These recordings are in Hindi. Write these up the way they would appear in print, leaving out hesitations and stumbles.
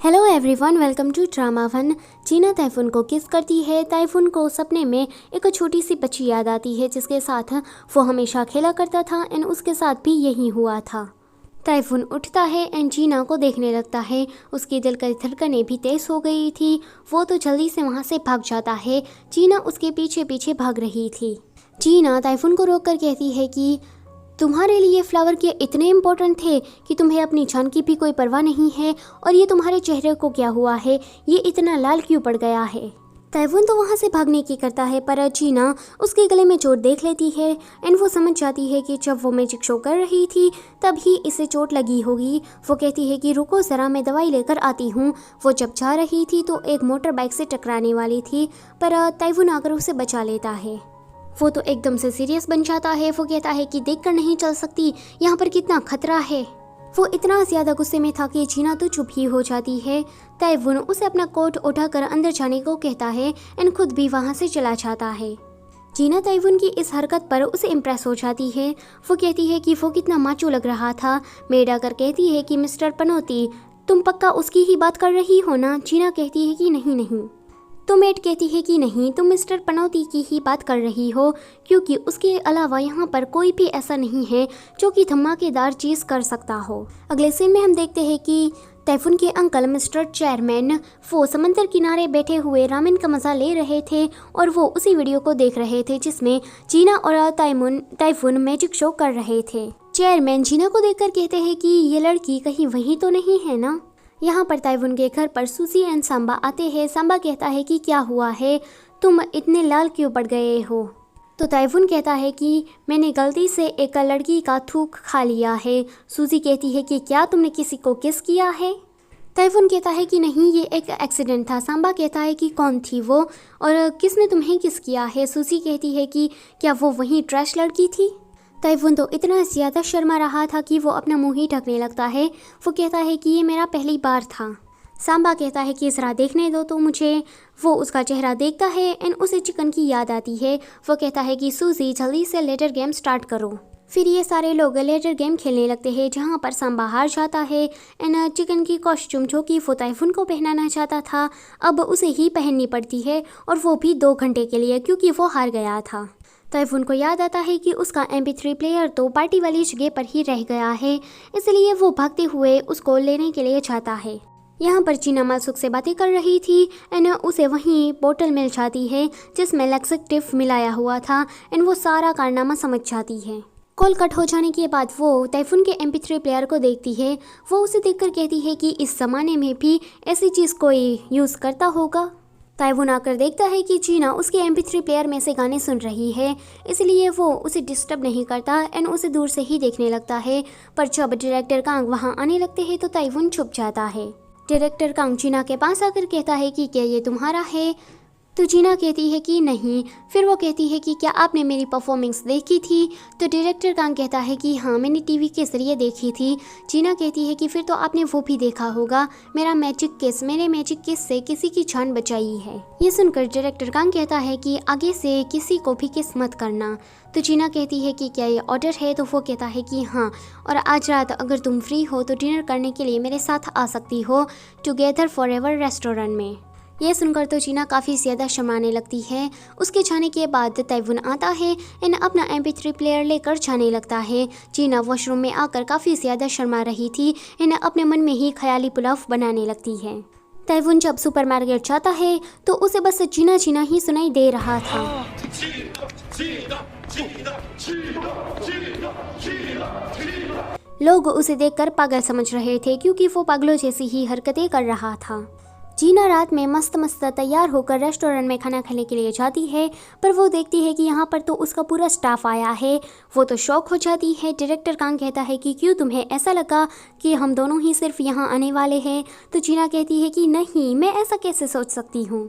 Hello everyone, welcome to drama one. Gina Typhoon को किस करती है। ताइफून को सपने में एक छोटी सी बच्ची याद आती है जिसके साथ वो हमेशा खेला करता था एंड उसके साथ भी यही हुआ था। ताइफून उठता है एंड जीना को देखने लगता है। उसकी दिल की धड़कनें भी तेज हो गई थी। वो तो जल्दी से वहाँ से भाग जाता है। जीना उसके पीछे पीछे भाग रही थी। जीना ताइफून को रोक कर कहती है कि तुम्हारे लिए फ्लावर के इतने इम्पोर्टेंट थे कि तुम्हें अपनी जान की भी कोई परवाह नहीं है। और ये तुम्हारे चेहरे को क्या हुआ है, ये इतना लाल क्यों पड़ गया है। ताइफून तो वहाँ से भागने की करता है पर जीना उसके गले में चोट देख लेती है एंड वो समझ जाती है कि जब वो मैजिक शो कर रही थी तभी इसे चोट लगी होगी। वो कहती है कि रुको ज़रा, मैं दवाई लेकर आती हूँ। वो जब जा रही थी तो एक मोटर बाइक से टकराने वाली थी पर ताइफून आकर उसे बचा लेता है। वो तो एकदम से सीरियस बन जाता है। वो कहता है कि देखकर नहीं चल सकती, यहाँ पर कितना खतरा है। वो इतना ज़्यादा गुस्से में था कि जीना तो चुप ही हो जाती है। ताइफून उसे अपना कोट उठाकर अंदर जाने को कहता है एंड खुद भी वहाँ से चला जाता है। जीना ताइफून की इस हरकत पर उसे इम्प्रेस हो जाती है। वो कहती है कि वो कितना माचो लग रहा था। मेड आकर कहती है कि मिस्टर पनौती, तुम पक्का उसकी ही बात कर रही हो ना। जीना कहती है कि नहीं नहीं। तो मेट कहती है कि नहीं, तुम मिस्टर पनौती की ही बात कर रही हो, क्योंकि उसके अलावा यहाँ पर कोई भी ऐसा नहीं है जो कि धमाकेदार चीज़ कर सकता हो। अगले सीन में हम देखते हैं कि ताइफून के अंकल मिस्टर चेयरमैन वो समंदर किनारे बैठे हुए रामेन का मज़ा ले रहे थे और वो उसी वीडियो को देख रहे थे जिसमें जीना और ताइफून मैजिक शो कर रहे थे। चेयरमैन जीना को देखकर कहते हैं कि ये लड़की कहीं वही तो नहीं है ना। यहाँ पर ताइफून के घर पर सूजी एंड सांबा आते हैं। सांबा कहता है कि क्या हुआ है, तुम इतने लाल क्यों पड़ गए हो। तो ताइफून कहता है कि मैंने गलती से एक लड़की का थूक खा लिया है। सूजी कहती है कि क्या तुमने किसी को किस किया है। ताइफून कहता है कि नहीं, ये एक एक्सीडेंट था। सांबा कहता है कि कौन थी वो और किसने तुम्हें किस किया है। सूजी कहती है कि क्या वो वही ट्रैश लड़की थी। ताइफून तो इतना ज़्यादा शर्मा रहा था कि वो अपना मुंह ही ढकने लगता है। वो कहता है कि ये मेरा पहली बार था। सांबा कहता है कि ज़रा देखने दो तो मुझे। वो उसका चेहरा देखता है एंड उसे चिकन की याद आती है। वो कहता है कि सूजी जल्दी से लेडर गेम स्टार्ट करो। फिर ये सारे लोग लेडर गेम खेलने लगते हैं जहाँ पर सांबा हार जाता है एंड चिकन की कॉस्ट्यूम जो कि वो ताइफून को पहनाना चाहता था अब उसे ही पहननी पड़ती है और वो भी 2 घंटे के लिए, क्योंकि वो हार गया था। ताइफून को याद आता है कि उसका MP3 प्लेयर तो पार्टी वाली जगह पर ही रह गया है, इसलिए वो भागते हुए उसको लेने के लिए जाता है। यहाँ पर जीना मासूक से बातें कर रही थी एंड उसे वहीं बोतल मिल जाती है जिसमें लैक्सेटिव मिलाया हुआ था एंड वो सारा कारनामा समझ जाती है। कॉल कट हो जाने के बाद वो ताइफून के MP3 प्लेयर को देखती है। वो उसे देखकर कहती है कि इस ज़माने में भी ऐसी चीज़ कोई यूज़ करता होगा। ताइफून आकर देखता है कि जीना उसके MP3 प्लेयर में से गाने सुन रही है, इसलिए वो उसे डिस्टर्ब नहीं करता एंड उसे दूर से ही देखने लगता है। पर जब डायरेक्टर कांग वहाँ आने लगते हैं तो ताइफून छुप जाता है। डायरेक्टर कांग जीना के पास आकर कहता है कि क्या ये तुम्हारा है। तो जीना कहती है कि नहीं। फिर वो कहती है कि क्या आपने मेरी परफॉर्मेंस देखी थी। तो डायरेक्टर कांग कहता है कि हाँ, मैंने टीवी के ज़रिए देखी थी। जीना कहती है कि फिर तो आपने वो भी देखा होगा, मेरे मैजिक किस से किसी की जान बचाई है। ये सुनकर डायरेक्टर कांग कहता है कि आगे से किसी को भी किस मत करना। तो जीना कहती है कि क्या ये ऑर्डर है। तो वो कहता है कि हाँ, और आज रात अगर तुम फ्री हो तो डिनर करने के लिए मेरे साथ आ सकती हो टुगेदर फॉरएवर रेस्टोरेंट में। ये सुनकर तो जीना काफ़ी ज़्यादा शर्माने लगती है। उसके जाने के बाद ताइफून आता है एंड अपना MP3 प्लेयर लेकर जाने लगता है। जीना वॉशरूम में आकर काफ़ी ज़्यादा शर्मा रही थी एंड अपने मन में ही ख्याली पुलाव बनाने लगती है। ताइफून जब सुपरमार्केट जाता है तो उसे बस जीना जीना ही सुनाई दे रहा था। लोग उसे देखकर पागल समझ रहे थे क्योंकि वो पागलों जैसी ही हरकतें कर रहा था। जीना रात में मस्त तैयार होकर रेस्टोरेंट में खाना खाने के लिए जाती है पर वो देखती है कि यहाँ पर तो उसका पूरा स्टाफ आया है। वो तो शॉक हो जाती है। डायरेक्टर कांग कहता है कि क्यों, तुम्हें ऐसा लगा कि हम दोनों ही सिर्फ यहाँ आने वाले हैं। तो जीना कहती है कि नहीं, मैं ऐसा कैसे सोच सकती हूँ।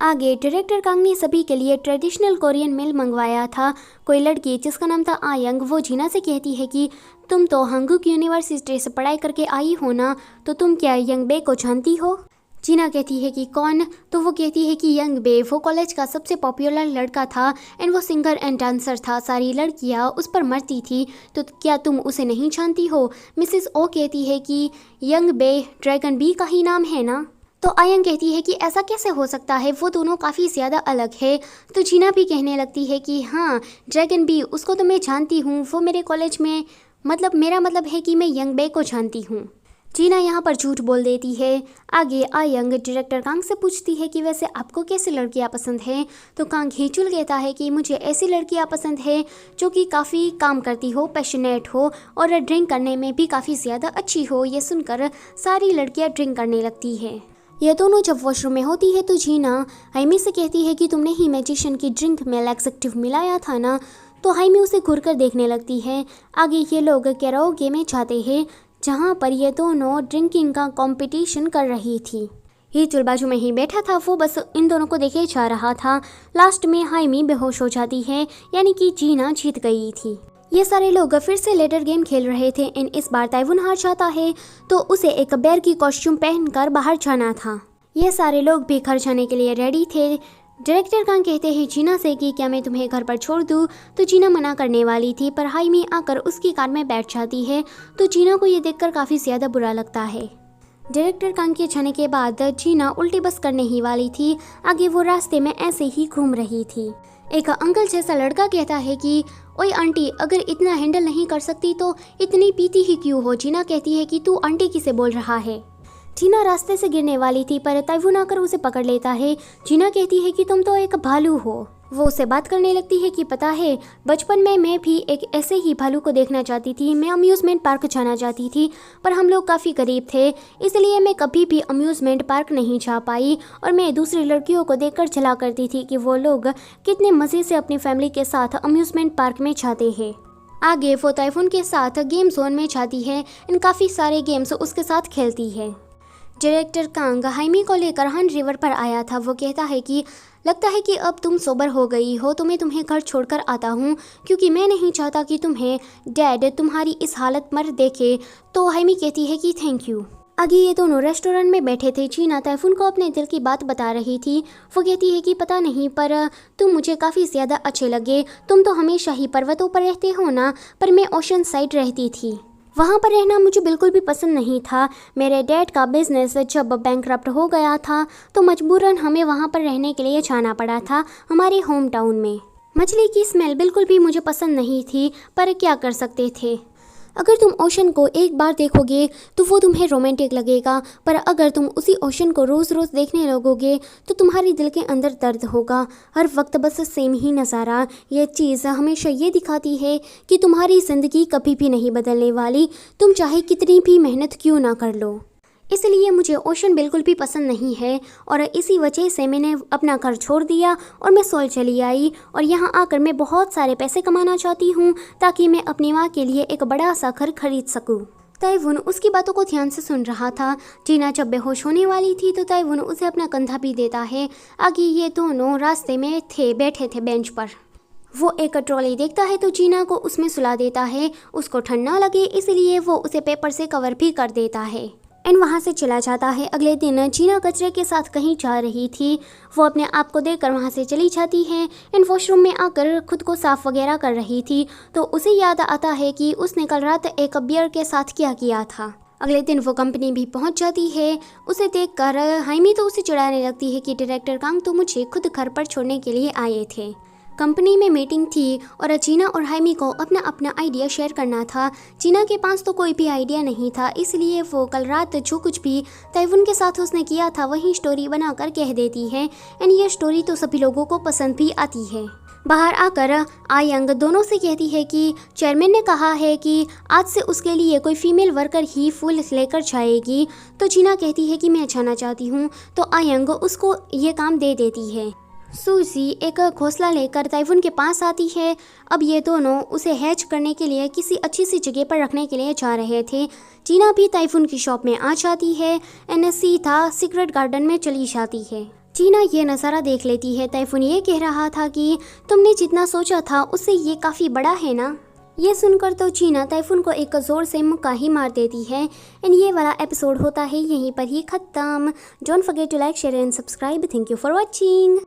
आगे डायरेक्टर कांग ने सभी के लिए ट्रेडिशनल कोरियन मील मंगवाया था। कोई लड़की जिसका नाम था आयंग वो जीना से कहती है कि तुम तो हंगुक यूनिवर्सिटी से पढ़ाई करके आई हो ना, तो तुम क्या यंग बे को जानती हो। जीना कहती है कि कौन? तो वो कहती है कि यंग बे, वो कॉलेज का सबसे पॉपुलर लड़का था एंड वो सिंगर एंड डांसर था, सारी लड़कियां उस पर मरती थी, तो क्या तुम उसे नहीं जानती हो? मिसेस ओ कहती है कि यंग बे ड्रैगन बी का ही नाम है ना? तो आयंग कहती है कि ऐसा कैसे हो सकता है, वो दोनों काफ़ी ज़्यादा अलग है। तो जीना भी कहने लगती है कि हाँ, ड्रैगन बी, उसको तो मैं जानती हूँ, वो मेरे कॉलेज में, मतलब मेरा मतलब है कि मैं यंग बे को जानती हूँ। जीना यहाँ पर झूठ बोल देती है। आगे आयंग डायरेक्टर कांग से पूछती है कि वैसे आपको कैसी लड़कियाँ पसंद हैं? तो कांग हिचुल कहता है कि मुझे ऐसी लड़कियाँ पसंद है जो कि काफ़ी काम करती हो, पैशनेट हो और ड्रिंक करने में भी काफ़ी ज़्यादा अच्छी हो। ये सुनकर सारी लड़कियाँ ड्रिंक करने लगती है। ये दोनों जब वॉशरूम में होती है तो जीना हाइमी से कहती है कि तुमने ही मैजिशियन की ड्रिंक में लैक्सेटिव मिलाया था ना? तो हाइमी उसे घूरकर देखने लगती है। आगे ये लोग कैराओके में जाते हैं जहाँ पर ये दोनों ड्रिंकिंग का कंपटीशन कर रही थी। हिचुल बाजू में ही बैठा था, वो बस इन दोनों को देखे जा रहा था। लास्ट में हाइमी बेहोश हो जाती है, यानी कि जीना जीत गई थी। ये सारे लोग फिर से लेडर गेम खेल रहे थे एंड इस बार ताइवुन हार जाता है तो उसे एक बेर की कॉस्ट्यूम पहनकर बाहर जाना था। ये सारे लोग भी घर जाने के लिए रेडी थे। डायरेक्टर कांग कहते हैं जीना से कि क्या मैं तुम्हें घर पर छोड़ दूँ? तो जीना मना करने वाली थी पर हाइमी आकर उसकी कार में बैठ जाती है, तो जीना को ये देखकर काफ़ी ज़्यादा बुरा लगता है। डायरेक्टर कांग के जाने के बाद जीना उल्टी बस करने ही वाली थी। आगे वो रास्ते में ऐसे ही घूम रही थी। एक अंकल जैसा लड़का कहता है कि ओए आंटी, अगर इतना हैंडल नहीं कर सकती तो इतनी पीती ही क्यों हो? जीना कहती है कि तू आंटी किसे बोल रहा है? जीना रास्ते से गिरने वाली थी पर ताइवुन आकर उसे पकड़ लेता है। जीना कहती है कि तुम तो एक भालू हो। वो उसे बात करने लगती है कि पता है, बचपन में मैं भी एक ऐसे ही भालू को देखना चाहती थी। मैं अम्यूज़मेंट पार्क जाना चाहती थी पर हम लोग काफ़ी गरीब थे, इसलिए मैं कभी भी अम्यूज़मेंट पार्क नहीं जा पाई और मैं दूसरी लड़कियों को देखकर चला करती थी कि वो लोग कितने मज़े से अपनी फैमिली के साथ अम्यूज़मेंट पार्क में जाते हैं। आगे वो ताइफून के साथ गेम जोन में जाती है इन काफ़ी सारे गेम्स उसके साथ खेलती है। डायरेक्टर कांग हाइमी को लेकर हन रिवर पर आया था। वो कहता है कि लगता है कि अब तुम सोबर हो गई हो, तो मैं तुम्हें घर छोड़कर आता हूँ क्योंकि मैं नहीं चाहता कि तुम्हें डैड तुम्हारी इस हालत में देखे। तो हाइमी कहती है कि थैंक यू। आगे ये दोनों रेस्टोरेंट में बैठे थे। जीना ताइफून को अपने दिल की बात बता रही थी। वो कहती है कि पता नहीं पर तुम मुझे काफ़ी ज़्यादा अच्छे लगे। तुम तो हमेशा ही पर्वतों पर रहते हो ना, पर मैं ओशन साइड रहती थी, वहाँ पर रहना मुझे बिल्कुल भी पसंद नहीं था। मेरे डैड का बिजनेस जब बैंकरप्ट हो गया था तो मजबूरन हमें वहाँ पर रहने के लिए जाना पड़ा था, हमारे होम टाउन में। मछली की स्मेल बिल्कुल भी मुझे पसंद नहीं थी पर क्या कर सकते थे। अगर तुम ओशन को एक बार देखोगे तो वो तुम्हें रोमांटिक लगेगा, पर अगर तुम उसी ओशन को रोज़ रोज़ देखने लगोगे तो तुम्हारे दिल के अंदर दर्द होगा। हर वक्त बस सेम ही नज़ारा। ये चीज़ हमेशा ये दिखाती है कि तुम्हारी ज़िंदगी कभी भी नहीं बदलने वाली, तुम चाहे कितनी भी मेहनत क्यों ना कर लो। इसलिए मुझे ओशन बिल्कुल भी पसंद नहीं है और इसी वजह से मैंने अपना घर छोड़ दिया और मैं सोल चली आई और यहाँ आकर मैं बहुत सारे पैसे कमाना चाहती हूँ ताकि मैं अपनी माँ के लिए एक बड़ा सा घर खरीद सकूँ। ताइवुन उसकी बातों को ध्यान से सुन रहा था। जीना जब बेहोश होने वाली थी तो ताइवुन उसे अपना कंधा भी देता है। आगे ये दोनों रास्ते में बैठे थे बेंच पर। वो एक ट्रॉली देखता है तो जीना को उसमें सुला देता है। उसको ठंड ना लगे इसलिए वो उसे पेपर से कवर भी कर देता है एंड वहाँ से चला जाता है। अगले दिन जीना कचरे के साथ कहीं जा रही थी। वो अपने आप को देखकर वहाँ से चली जाती है एंड वॉशरूम में आकर खुद को साफ वगैरह कर रही थी तो उसे याद आता है कि उसने कल रात एक बियर के साथ क्या किया था। अगले दिन वो कंपनी भी पहुंच जाती है। उसे देखकर हाइमी तो उसे चिढ़ाने लगती है कि डायरेक्टर कांग तो मुझे खुद घर पर छोड़ने के लिए आए थे। कंपनी में मीटिंग थी और जीना और हाइमी को अपना अपना आइडिया शेयर करना था। जीना के पास तो कोई भी आइडिया नहीं था, इसलिए वो कल रात जो कुछ भी ताइवुन के साथ उसने किया था वही स्टोरी बनाकर कह देती है एंड ये स्टोरी तो सभी लोगों को पसंद भी आती है। बाहर आकर आयंग दोनों से कहती है कि चेयरमैन ने कहा है कि आज से उसके लिए कोई फीमेल वर्कर ही फूल लेकर जाएगी। तो जीना कहती है कि मैं जाना चाहती हूँ, तो आयंग उसको ये काम दे देती है। सूजी एक घोंसला लेकर ताइफून के पास आती है। अब ये दोनों उसे हैच करने के लिए किसी अच्छी सी जगह पर रखने के लिए जा रहे थे। जीना भी ताइफून की शॉप में आ जाती है एंड सीधा सीक्रेट गार्डन में चली जाती है। जीना ये नज़ारा देख लेती है। ताइफून ये कह रहा था कि तुमने जितना सोचा था उससे ये काफ़ी बड़ा है ना। ये सुनकर तो चीना टाइफून को एक ज़ोर से मुक्का ही मार देती है। एंड ये वाला एपिसोड होता है यहीं पर ही ख़त्म। Don't forget to like share and subscribe. Thank you for watching.